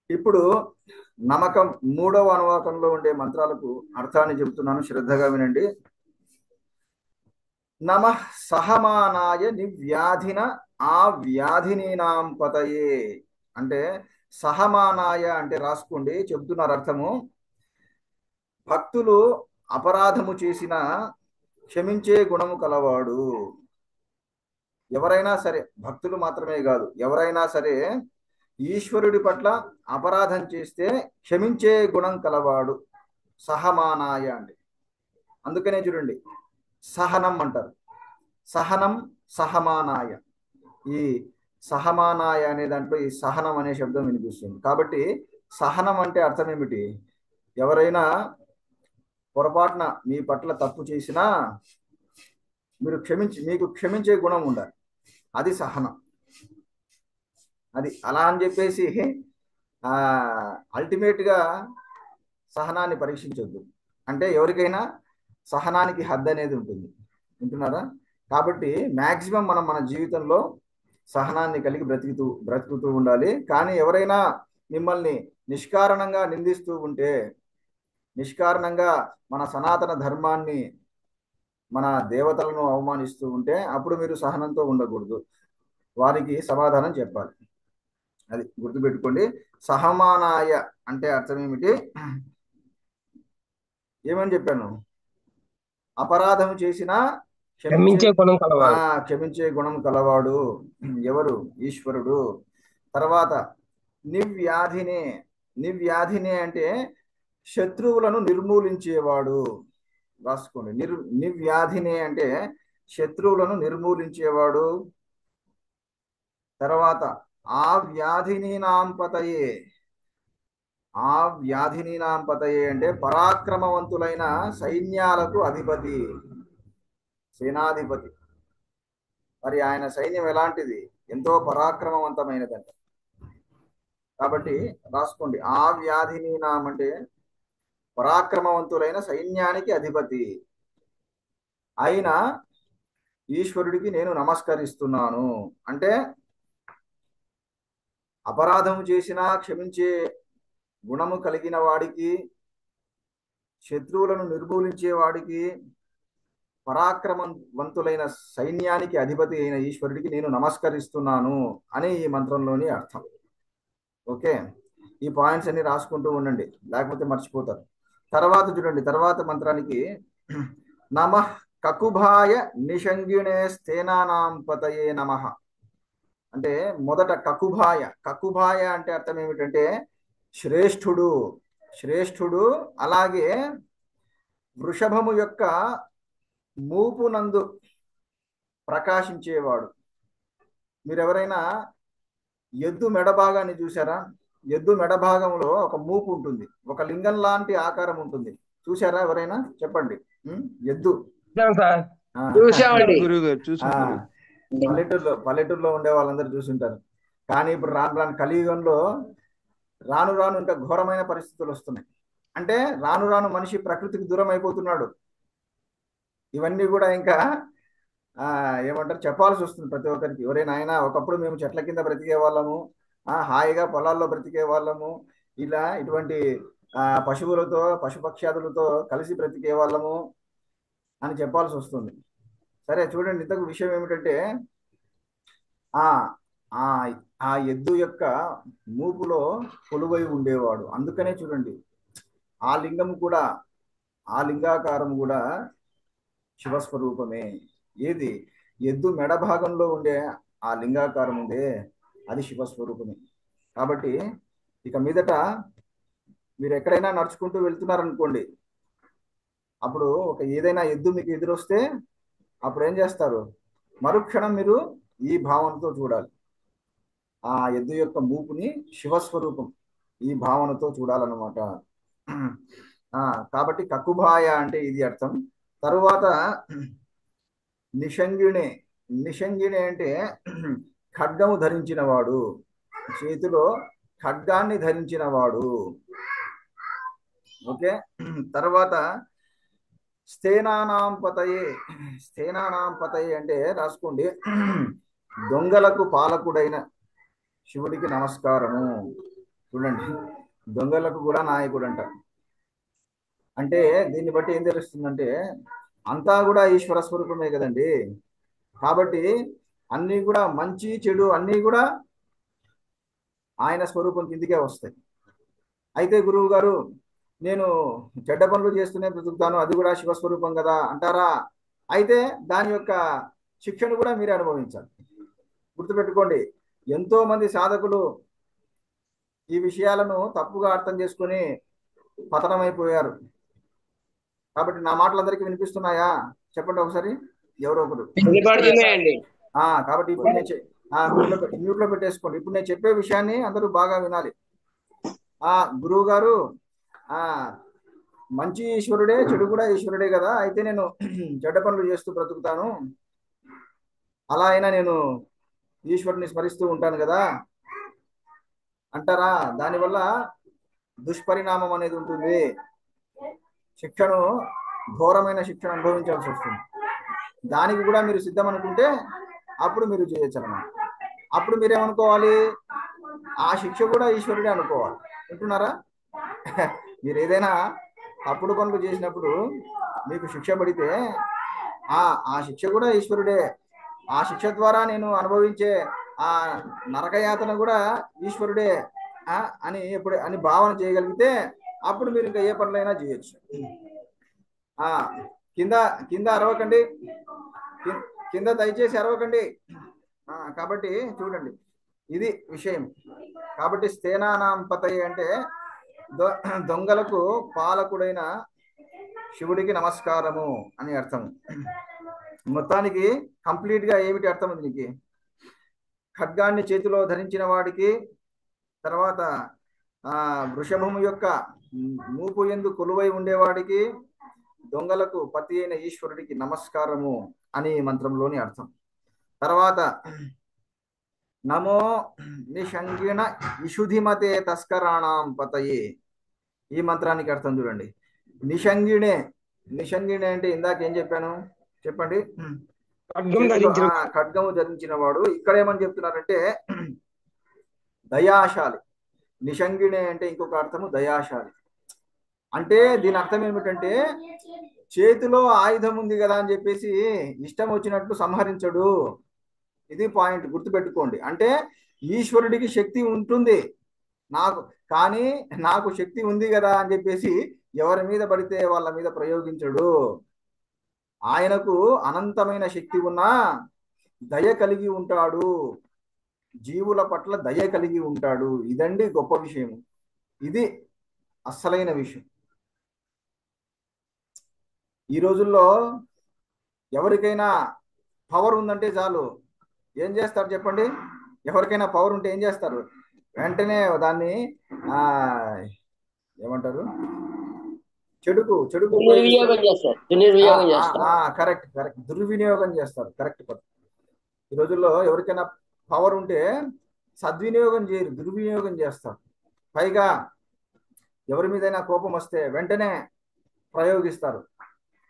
ఇప్పుడు నమకం మూడవ అనువాకంలో ఉండే మంత్రాలకు అర్థాన్ని చెబుతున్నాను, శ్రద్ధగా వినండి. నమ సహమానాయ నివ్యాధిన ఆ వ్యాధినీనాం పతయే అంటే సహమానాయ అంటే రాసుకోండి, చెబుతున్నారు అర్థము. భక్తులు అపరాధము చేసిన క్షమించే గుణము కలవాడు. ఎవరైనా సరే, భక్తులు మాత్రమే కాదు, ఎవరైనా సరే ఈశ్వరుడి పట్ల అపరాధం చేస్తే క్షమించే గుణం కలవాడు సహమానాయ అంటే. అందుకనే చూడండి, సహనం అంటారు. సహనం సహమానాయ. ఈ సహమానాయ అనే దాంట్లో ఈ సహనం అనే శబ్దం వినిపిస్తుంది. కాబట్టి సహనం అంటే అర్థం ఏమిటి? ఎవరైనా పొరపాటున మీ పట్ల తప్పు చేసినా మీకు క్షమించే గుణం ఉండాలి, అది సహనం. అది అలా అని చెప్పేసి అల్టిమేట్గా సహనాన్ని పరీక్షించొద్దు. అంటే ఎవరికైనా సహనానికి హద్దు అనేది ఉంటుంది, వింటున్నారా? కాబట్టి మ్యాక్సిమం మనం మన జీవితంలో సహనాన్ని కలిగి బ్రతుకుతూ ఉండాలి. కానీ ఎవరైనా మిమ్మల్ని నిష్కారణంగా నిందిస్తూ ఉంటే, నిష్కారణంగా మన సనాతన ధర్మాన్ని, మన దేవతలను అవమానిస్తూ ఉంటే, అప్పుడు మీరు సహనంతో ఉండకూడదు, వారికి సమాధానం చెప్పాలి. అది గుర్తుపెట్టుకోండి. సహమానాయ అంటే అర్థం ఏమిటి? ఏమని చెప్పాను? అపరాధం చేసినా క్షమించే గుణం కలవాడు. క్షమించే గుణం కలవాడు ఎవరు? ఈశ్వరుడు. తర్వాత నివ్యాధినే. నివ్యాధినే అంటే శత్రువులను నిర్మూలించేవాడు. రాసుకోండి. నివ్యాధినే అంటే శత్రువులను నిర్మూలించేవాడు. తర్వాత ఆ వ్యాధిని నాంపతయే. ఆ వ్యాధిని నాంపతయే అంటే పరాక్రమవంతులైన సైన్యాలకు అధిపతి, సేనాధిపతి. మరి ఆయన సైన్యం ఎలాంటిది? ఎంతో పరాక్రమవంతమైనదంట. కాబట్టి రాసుకోండి, ఆ వ్యాధిని నాం అంటే పరాక్రమవంతులైన సైన్యానికి అధిపతి అయిన ఈశ్వరుడికి నేను నమస్కరిస్తున్నాను. అంటే అపరాధము చేసినా క్షమించే గుణము కలిగిన వాడికి, శత్రువులను నిర్మూలించే వాడికి, పరాక్రమవంతులైన సైన్యానికి అధిపతి అయిన ఈశ్వరుడికి నేను నమస్కరిస్తున్నాను అని ఈ మంత్రంలోని అర్థం. ఓకే, ఈ పాయింట్స్ అన్ని రాసుకుంటూ ఉండండి, లేకపోతే మర్చిపోతారు. తర్వాత చూడండి, తర్వాత మంత్రానికి నమ కకుభాయ నిషంగిణే స్థేనానాం పతయే నమ అంటే మొదట కకుభాయ. కకుభాయ అంటే అర్థం ఏమిటంటే శ్రేష్ఠుడు. శ్రేష్ఠుడు అలాగే వృషభము యొక్క మూపునందు ప్రకాశించేవాడు. మీరెవరైనా ఎద్దు మెడభాగాన్ని చూసారా? ఎద్దు మెడభాగంలో ఒక మూపు ఉంటుంది, ఒక లింగం లాంటి ఆకారం ఉంటుంది. చూసారా ఎవరైనా? చెప్పండి. ఎద్దు సార్ ఆ, చూసామండి. గురువు ఆ, చూసాం గురువు. పల్లెటూరులో ఉండే వాళ్ళందరూ చూసుంటారు. కానీ ఇప్పుడు రాను రాను కలియుగంలో రాను రాను ఇంకా ఘోరమైన పరిస్థితులు వస్తున్నాయి. అంటే రాను రాను మనిషి ప్రకృతికి దూరం అయిపోతున్నాడు. ఇవన్నీ కూడా ఇంకా ఏమంటారు, చెప్పాల్సి వస్తుంది ప్రతి ఒక్కరికి. ఎవరైనా అయినా ఒకప్పుడు మేము చెట్ల కింద బ్రతికే వాళ్ళము, హాయిగా పొలాల్లో బ్రతికే వాళ్ళము, ఇలా ఇటువంటి పశువులతో పశుపక్ష్యాదులతో కలిసి బ్రతికే వాళ్ళము అని చెప్పాల్సి వస్తుంది. సరే చూడండి, ఇంతకు విషయం ఏమిటంటే ఆ ఆ ఆ ఎద్దు యొక్క మూపులో కొలువై ఉండేవాడు. అందుకనే చూడండి, ఆ లింగం కూడా, ఆ లింగాకారం కూడా శివస్వరూపమే. ఏది? ఎద్దు మెడ భాగంలో ఉండే ఆ లింగాకారం ఉందే, అది శివస్వరూపమే. కాబట్టి ఇక మీదట మీరు ఎక్కడైనా నడుచుకుంటూ వెళ్తున్నారనుకోండి, అప్పుడు ఒక ఏదైనా ఎద్దు మీకు ఎదురొస్తే అప్పుడు ఏం చేస్తారు? మరుక్షణం మీరు ఈ భావనతో చూడాలి, ఆ ఎద్దు యొక్క మూపుని శివస్వరూపం, ఈ భావనతో చూడాలన్నమాట. కాబట్టి కక్కుభాయ అంటే ఇది అర్థం. తరువాత నిషంగిణే. నిషంగిణే అంటే ఖడ్గము ధరించిన వాడు, చేతిలో ఖడ్గాన్ని ధరించిన వాడు. ఓకే, తర్వాత స్థేనానాం పతయే. స్థేనానాం పతయే అంటే రాసుకోండి, దొంగలకు పాలకుడైన శివుడికి నమస్కారము. చూడండి, దొంగలకు కూడా నాయకుడు అంట. అంటే దీన్ని బట్టి ఏం తెలుస్తుందంటే అంతా కూడా ఈశ్వర స్వరూపమే కదండి. కాబట్టి అన్నీ కూడా మంచి చెడు అన్నీ కూడా ఆయన స్వరూపం కిందికే వస్తాయి. అయితే గురువు గారు, నేను చెడ్డ పనులు చేస్తూనే బ్రతుకుతాను, అది కూడా శివస్వరూపం కదా అంటారా? అయితే దాని యొక్క శిక్షను కూడా మీరే అనుభవించాలి. గుర్తుపెట్టుకోండి, ఎంతో మంది సాధకులు ఈ విషయాలను తప్పుగా అర్థం చేసుకొని పతనమైపోయారు. కాబట్టి నా మాటలు అందరికీ వినిపిస్తున్నాయా? చెప్పండి ఒకసారి, ఎవరో ఒకరు. వినపడుతున్నాయండి. కాబట్టి ఇప్పుడు నేను మ్యూట్లో పెట్టేసుకోండి. ఇప్పుడు నేను చెప్పే విషయాన్ని అందరూ బాగా వినాలి. గురువు గారు, మంచి ఈశ్వరుడే, చెడు కూడా ఈశ్వరుడే కదా, అయితే నేను చెడ్డ పనులు చేస్తూ బ్రతుకుతాను, అలా అయినా నేను ఈశ్వరుని స్మరిస్తూ ఉంటాను కదా అంటారా? దానివల్ల దుష్పరిణామం అనేది ఉంటుంది. శిక్షను, ఘోరమైన శిక్షను అనుభవించాల్సి వస్తుంది. దానికి కూడా మీరు సిద్ధం అనుకుంటే అప్పుడు మీరు చేయొచ్చు అన్నమాట. అప్పుడు మీరేమనుకోవాలి? ఆ శిక్ష కూడా ఈశ్వరుడే అనుకోవాలి. వింటున్నారా? మీరు ఏదైనా తప్పుడు పనులు చేసినప్పుడు మీకు శిక్ష పడితే ఆ శిక్ష కూడా ఈశ్వరుడే. ఆ శిక్ష ద్వారా నేను అనుభవించే ఆ నరకయాతన కూడా ఈశ్వరుడే అని భావన చేయగలిగితే అప్పుడు మీరు ఇంకా ఏ పనులైనా చేయొచ్చు. కింద కింద అరవకండి, కింద దయచేసి అరవకండి. కాబట్టి చూడండి, ఇది విషయం. కాబట్టి స్థేనానాం పతయే అంటే దొంగలకు పాలకుడైన శివుడికి నమస్కారము అని అర్థం. మొత్తానికి కంప్లీట్ గా ఏమిటి అర్థం దీనికి? ఖడ్గాన్ని చేతిలో ధరించిన వాడికి, తర్వాత వృషభము యొక్క మూపు యందు కొలువై ఉండేవాడికి, దొంగలకు పతి అయిన ఈశ్వరుడికి నమస్కారము అని మంత్రంలోని అర్థం. తర్వాత నమో నిషంగిణ ఇషుధిమతే తస్కరాణం పతయే, ఈ మంత్రానికి అర్థం చూడండి. నిషంగిణే, నిషంగిణే అంటే ఇందాక ఏం చెప్పాను చెప్పండి? ఖడ్గము ధరించిన వాడు. ఇక్కడ ఏమని చెప్తున్నారంటే దయాశాలి. నిషంగిణే అంటే ఇంకొక అర్థము దయాశాలి. అంటే దీని అర్థం ఏమిటంటే చేతిలో ఆయుధం ఉంది కదా అని చెప్పేసి ఇష్టం వచ్చినట్లు సంహరించడు. ఇది పాయింట్, గుర్తుపెట్టుకోండి. అంటే ఈశ్వరుడికి శక్తి ఉంటుంది కానీ నాకు శక్తి ఉంది కదా అని చెప్పేసి ఎవరి మీద పడితే వాళ్ళ మీద ప్రయోగించడు. ఆయనకు అనంతమైన శక్తి ఉన్నా దయ కలిగి ఉంటాడు, జీవుల పట్ల దయ కలిగి ఉంటాడు. ఇదండి గొప్ప విషయం, ఇది అస్సలైన విషయం. ఈ రోజుల్లో ఎవరికైనా పవర్ ఉందంటే చాలు, ఏం చేస్తారు చెప్పండి? ఎవరికైనా పవర్ ఉంటే ఏం చేస్తారు? వెంటనే దాన్ని ఏమంటారు, చెడుకు కరెక్ట్ కరెక్ట్ దుర్వినియోగం చేస్తారు. కరెక్ట్. ఈ రోజుల్లో ఎవరికైనా పవర్ ఉంటే సద్వినియోగం చేయరు, దుర్వినియోగం చేస్తారు. పైగా ఎవరి మీదైనా కోపం వస్తే వెంటనే ప్రయోగిస్తారు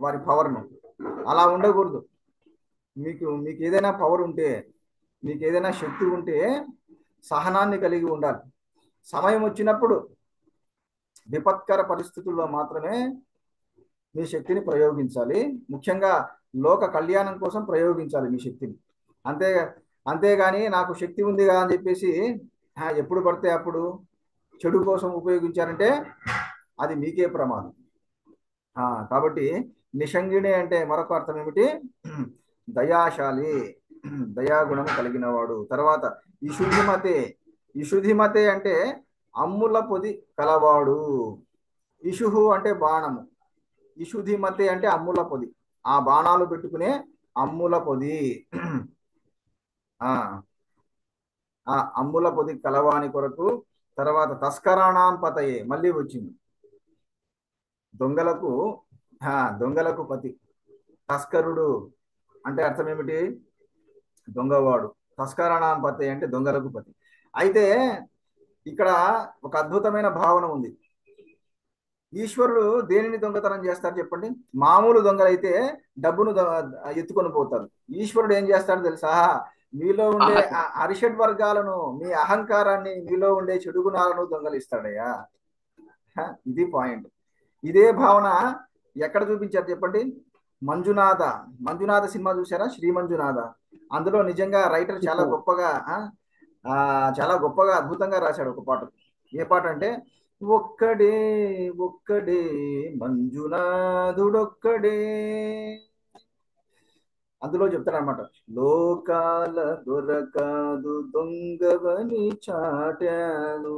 వారి పవర్ను. అలా ఉండకూడదు. మీకు ఏదైనా పవర్ ఉంటే, మీకు ఏదైనా శక్తి ఉంటే సహనాన్ని కలిగి ఉండాలి. సమయం వచ్చినప్పుడు విపత్కర పరిస్థితుల్లో మాత్రమే మీ శక్తిని ప్రయోగించాలి. ముఖ్యంగా లోక కళ్యాణం కోసం ప్రయోగించాలి మీ శక్తిని. అంతేగాని నాకు శక్తి ఉంది కదా అని చెప్పేసి ఎప్పుడు పడితే అప్పుడు చెడు కోసం ఉపయోగించారంటే అది మీకే ప్రమాదం. కాబట్టి నిషంగిణి అంటే మరొక అర్థం ఏమిటి? దయాశాలి, దయాగుణం కలిగిన వాడు. తర్వాత ఇషుధిమతే, ఇషుధిమతే అంటే అమ్ముల పొది కలవాడు. ఇషుహు అంటే బాణము, ఇషుధిమతే అంటే అమ్ముల పొది, ఆ బాణాలు పెట్టుకునే అమ్ముల పొది. అమ్ముల పొది కలవాని కొరకు. తర్వాత తస్కరాణం పతయే, మళ్ళీ వచ్చింది. దొంగలకు పతి. తస్కరుడు అంటే అర్థం ఏమిటి? దొంగవాడు. తస్కరాణం పతయే అంటే దొంగలకు పతి. అయితే ఇక్కడ ఒక అద్భుతమైన భావన ఉంది. ఈశ్వరుడు దేనిని దొంగతనం చేస్తారు చెప్పండి? మామూలు దొంగలైతే డబ్బును ఎత్తుకొని పోతారు. ఈశ్వరుడు ఏం చేస్తాడు తెలుసా? మీలో ఉండే ఆ అరిషడ్ వర్గాలను, మీ అహంకారాన్ని, మీలో ఉండే చెడు గుణాలను దొంగలిస్తాడయ్యా. ఇది పాయింట్. ఇదే భావన ఎక్కడ చూపించారు చెప్పండి? మంజునాథ. మంజునాథ సినిమా చూసారా? శ్రీ మంజునాథ. అందులో నిజంగా రైటర్ చాలా గొప్పగా చాలా గొప్పగా అద్భుతంగా రాశాడు ఒక పాట. ఏ పాట అంటే, ఒక్కడే ఒక్కడే మంజునాథుడొక్కడే. అందులో చెప్తారనమాట, లోకాల దొరకాదు దొంగవని చాటాను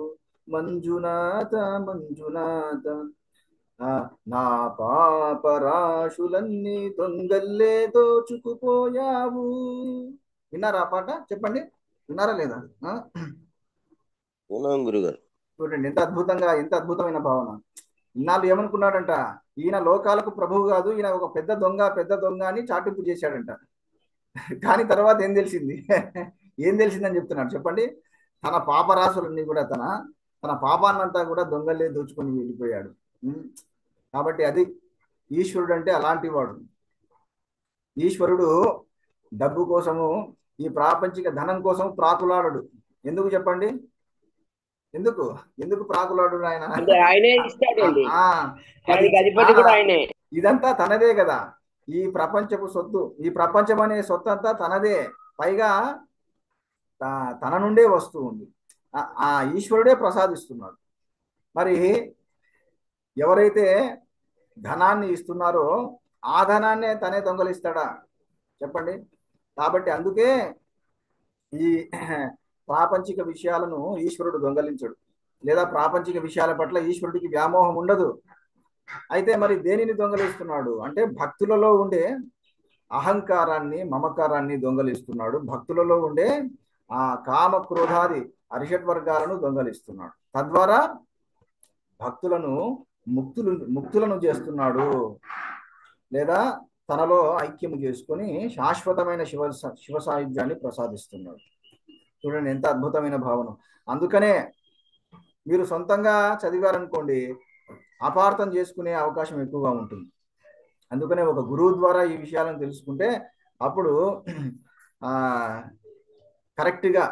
మంజునాథ మంజునాథ, నా పాపరాశులన్నీ దొంగల్లే దోచుకుపోయావు. విన్నారా ఆ పాట? చెప్పండి, విన్నారా లేదా? గురుగారు చూడండి ఎంత అద్భుతంగా, ఎంత అద్భుతమైన భావన. ఇన్నాళ్ళు ఏమనుకున్నాడంట, ఈయన లోకాలకు ప్రభువు కాదు, ఈయన ఒక పెద్ద దొంగ, పెద్ద దొంగ అని చాటింపు చేశాడంట. కానీ తర్వాత ఏం తెలిసింది? ఏం తెలిసిందని చెప్తున్నాడు చెప్పండి? తన పాపరాశులన్నీ కూడా, తన పాపాన్నంతా కూడా దొంగలే దోచుకొని వెళ్ళిపోయాడు. కాబట్టి అది ఈశ్వరుడు అంటే అలాంటి వాడు. ఈశ్వరుడు డబ్బు కోసము, ఈ ప్రాపంచిక ధనం కోసం ప్రాకులాడడు. ఎందుకు చెప్పండి? ఎందుకు ఎందుకు ప్రాకులాడు ఆయన? ఆయనే ఇస్తాడండి, అధిపతి కూడా ఆయనే. ఇదంతా తనదే కదా, ఈ ప్రపంచపు సొత్తు, ఈ ప్రపంచం అనే సొత్తు అంతా తనదే. పైగా తన నుండే వస్తూ ఉంది. ఆ ఈశ్వరుడే ప్రసాదిస్తున్నాడు. మరి ఎవరైతే ధనాన్ని ఇస్తున్నారో ఆ ధనాన్నే తనే దొంగలిస్తాడా చెప్పండి? కాబట్టి అందుకే ఈ ప్రాపంచిక విషయాలను ఈశ్వరుడు దొంగలించడు, లేదా ప్రాపంచిక విషయాల పట్ల ఈశ్వరుడికి వ్యామోహం ఉండదు. అయితే మరి దేనిని దొంగలిస్తున్నాడు అంటే, భక్తులలో ఉండే అహంకారాన్ని, మమకారాన్ని దొంగలిస్తున్నాడు. భక్తులలో ఉండే ఆ కామ క్రోధాది అరిషడ్ వర్గాలను దొంగలిస్తున్నాడు. తద్వారా భక్తులను ముక్తులను చేస్తున్నాడు, లేదా తనలో ఐక్యము చేసుకొని శాశ్వతమైన శివ సాయుధ్యాన్ని ప్రసాదిస్తున్నాడు. చూడండి ఎంత అద్భుతమైన భావన. అందుకనే మీరు సొంతంగా చదివారనుకోండి, అపార్థం చేసుకునే అవకాశం ఎక్కువగా ఉంటుంది. అందుకనే ఒక గురువు ద్వారా ఈ విషయాలను తెలుసుకుంటే అప్పుడు కరెక్ట్గా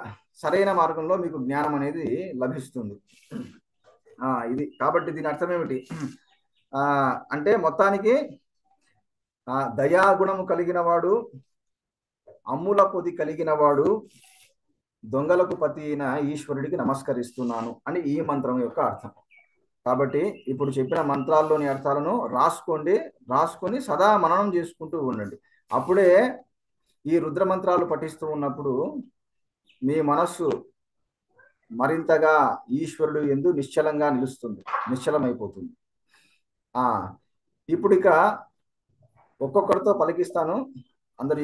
సరైన మార్గంలో మీకు జ్ఞానం అనేది లభిస్తుంది. ఇది కాబట్టి దీని అర్థం ఏమిటి అంటే, మొత్తానికి దయాగుణము కలిగిన వాడు, అమ్ముల పొది కలిగిన వాడు, దొంగలకు పతి అయిన ఈశ్వరుడికి నమస్కరిస్తున్నాను అని ఈ మంత్రం యొక్క అర్థం. కాబట్టి ఇప్పుడు చెప్పిన మంత్రాల్లోని అర్థాలను రాసుకొని సదా మననం చేసుకుంటూ ఉండండి. అప్పుడే ఈ రుద్ర మంత్రాలు పఠిస్తూ ఉన్నప్పుడు మీ మనస్సు మరింతగా ఈశ్వరుడు యందు నిశ్చలంగా నిలుస్తుంది, నిశ్చలమైపోతుంది. ఇప్పుడు ఇక ఒక్కొక్కరితో పలికిస్తాను. అందరూ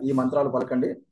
ఈ మంత్రాలు పలకండి.